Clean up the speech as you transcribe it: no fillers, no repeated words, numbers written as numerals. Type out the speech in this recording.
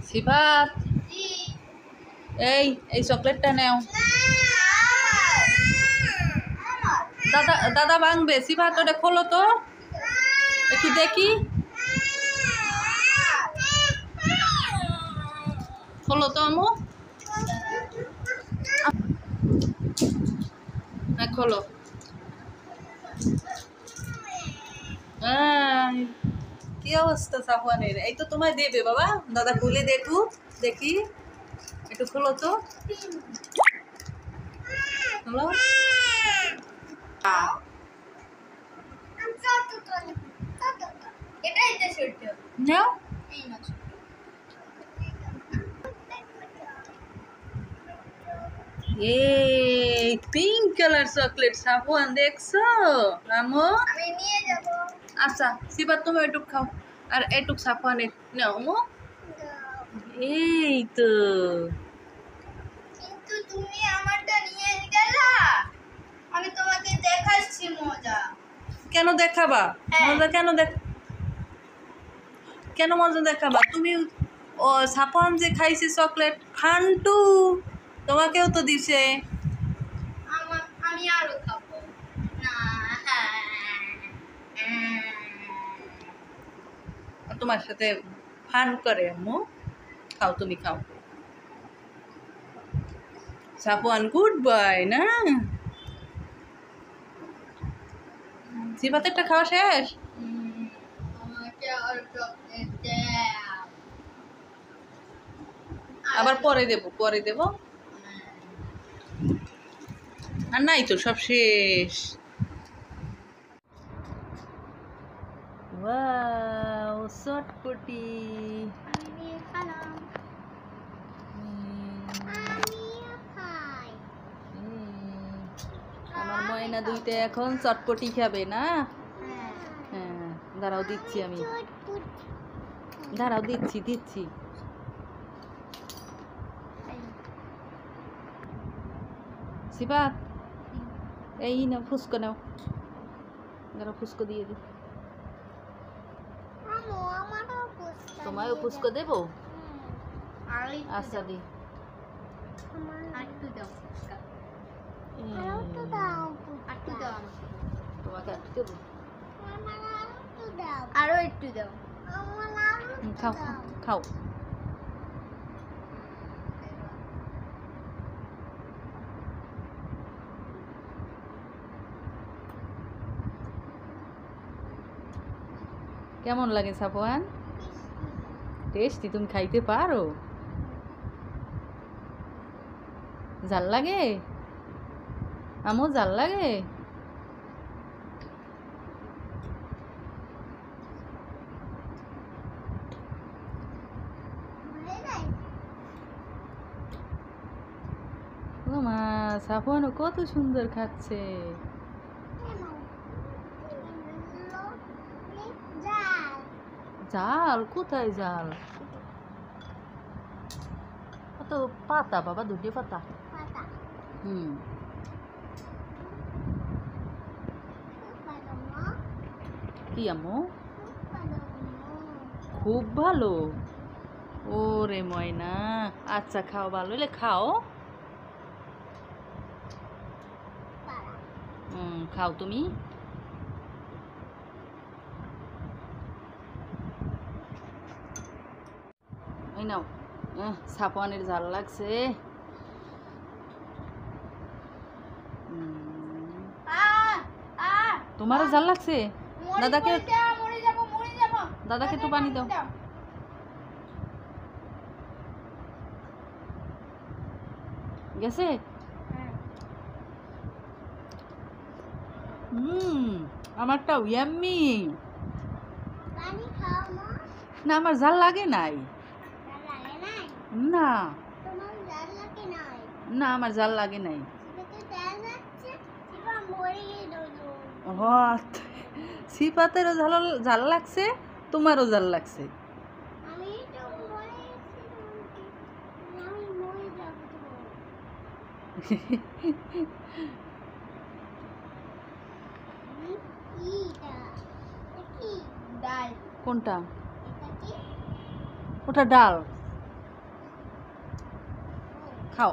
সিফাত, এই এই চকলেটটা নাও। দাদা দাদা ভাঙবে। সিফাত, ওটা খোলো তো, একটু দেখি। খোলো তো আমু, হ্যাঁ খোলো। কি অবস্থা সাফওয়ানের? এই তো তোমায় দেবে বাবা। দাদা খুলে দেখু, দেখি একটু খোলো তো, খোলো। নাও। এই পিঙ্ক কালার চকলেট সাফওয়ান, দেখছো আমু? আমি নিয়ে যাব। আচ্ছা সিফাত, তুমি এটুক খাও আর এটুক সাফওয়ানের নাও আমু। এই তো। কিন্তু তুমি আমারটা নিয়ে গেলা। আমি তোমাকে দেখাচ্ছি মজা। কেন দেখাবা মজা? কেন মজা দেখাবা? তুমি ও সাফওয়ান যে খাইছে চকলেট, খান্টু তোমাকেও তো দিছে। আমি আরো খাবো না। তোমার সাথে ফান করে আম্মু। খাও, তুমি খাও। সাফওয়ান গুড বয় না? সিফাতেরটা খাওয়া শেষ? আমাকে আর চকলেট দাও। আবার পরে দেব। আর নাই তো, সব শেষ। ওয়াও, চটপটি। আমিও খালাম। আমিও খাই। আমার ময়না দুইটা এখন চটপটি খাবে না? হ্যাঁ। হ্যাঁ, দাঁড়াও দিচ্ছি আমি। দাঁড়াও দিচ্ছি। সিফাত, এই নাও ফুসকো নাও। দাঁড়াও, ফুসকো দিয়ে দিই। তোমায়ও ফুসকো দেবো? আচ্ছা দি। তোমাকে একটু দেবো? আরো একটু দাও। খাও। কেমন লাগে সাফওয়ান? টেস্টি? তুমি খাইতে পারো? জাল লাগে আমু? জাল লাগে? ও মা, সাফওয়ানও কত সুন্দর খাচ্ছে। জাল? কোথায় জাল? কত পাতা বাবা, দুটি পাতা। কি আম্মু? খুব ভালো। ওরে ময়না, আচ্ছা খাও, ভালো হলে খাও। খাও তুমি। এই নাও। সাফওয়ানের জাল লাগছে। তোমারও জাল লাগছে? দাদাকে একটু পানি দাও। গেছে? আমারটাও ইয়াম্মি। না, আমার জাল লাগে নাই। না না, আমার জাল লাগে নাই। সিফাতেরও জাল লাগছে, তোমারও জাল লাগছে। কোনটা? ওটা ডাল। খাও।